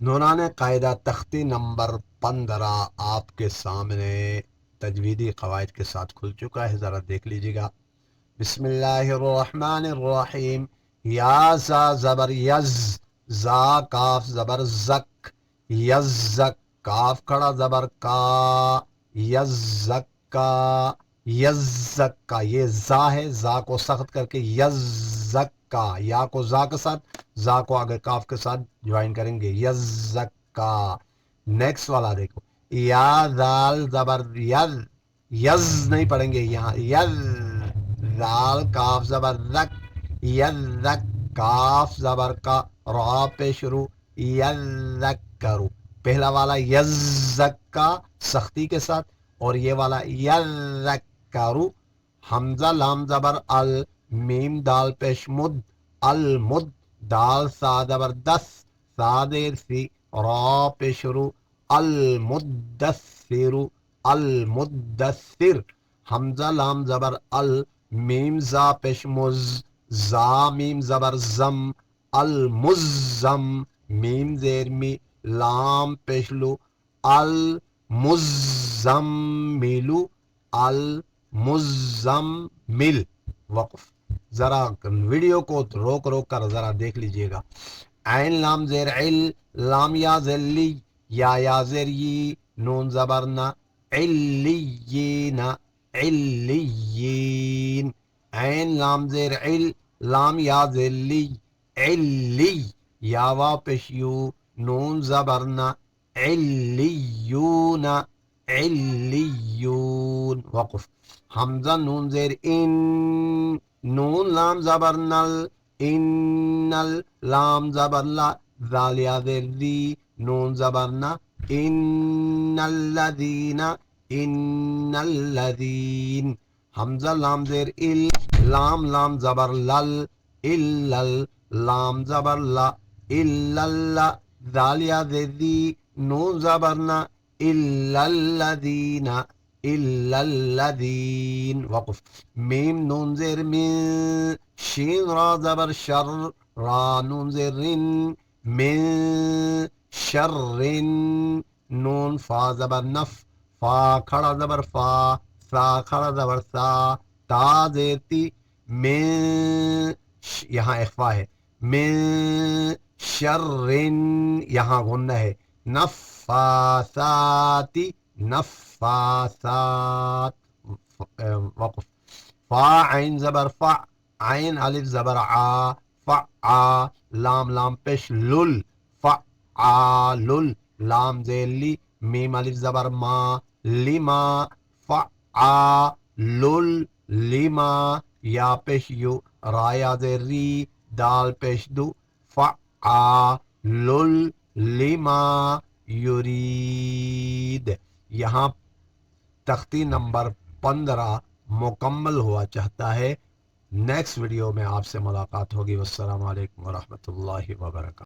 نوران قاعدہ تختی نمبر 15 آپ کے سامنے تجویدی قواعد کے ساتھ کھل چکا ہے، ذرا دیکھ لیجیے گا۔ بسم اللہ الرحمن الرحیم۔ یا زا زبر یز، زا کاف زبر زک، یزک کاف کھڑا زبر کا، یزک کا، یزک کا، یہ زا ہے، زا کو سخت کر کے یزک کا، یا کو زا کے ساتھ، زا کو آگے کاف کے ساتھ جوائن کریں گے، یزک کا۔ نیکسٹ والا دیکھو، یا دال زبر ید، یز نہیں پڑھیں گے یہاں، ید، دال کاف زبر رک، یذک کاف زبر کا، را پہ شروع، یذکرو، پہلا والا یزک کا سختی کے ساتھ، اور یہ والا یذکرو، حمزہ لام زبر ال، میم دال پیش مد، المد، دال سا زبر دس، سا دیر سی، را پہ شروع، المدثر، المدثر، حمزہ لام زبر ال، میم زا پیش مز، زا میم زبر زم، المزم، میم زیر می، لام پیشلو، المزملو، المزمل۔ وقف، ذرا ویڈیو کو روک روک کر ذرا دیکھ لیجئے گا۔ عین لام زیر عل، لام یا زیر لی، یا زیر یی، نون زبرنا، علیین، علیین، عین لام زیر عل، لام یا زیر لی، علی، یا وا پیش یو، نون زبرنا، علیون، علیون۔ وقف، حمزہ نون زیر ان، نون لام زبر نل، انل، لام زبر لا، ذال یا زیر ذی، نون زبرنا، ان الذین، ان الذین، حمزہ لام زیر ال، لام لام زبر لل، الل، لام زبر لا، الل، ذال یا زیر ذی، نون زبرنا، الا الذین، الا الذین۔ وقف، میم نون زیر من، شین را زبر شر، را نون زیر رن، من شر، نون فا زبر نف، فا کھڑا زبر فا، سا کھڑا زبر سا، تا زیر تی، من یہاں اخفا ہے، من شر، یہاں غنہ ہے، نفاساتی، نفاسات۔ وقف، فا عین زبر فع، عین الف زبر آ، فعا، لام لام پیش لل، فعالل، لام ذیلی، میم الف زبر ما، لما، فعالل، لما، یا پیش یو، را یا زیر ری، دال پیش دو، فعالل لما یرید۔ یہاں تختی نمبر 15 مکمل ہوا چاہتا ہے۔ نیکسٹ ویڈیو میں آپ سے ملاقات ہوگی۔ والسلام علیکم ورحمۃ اللہ وبرکاتہ۔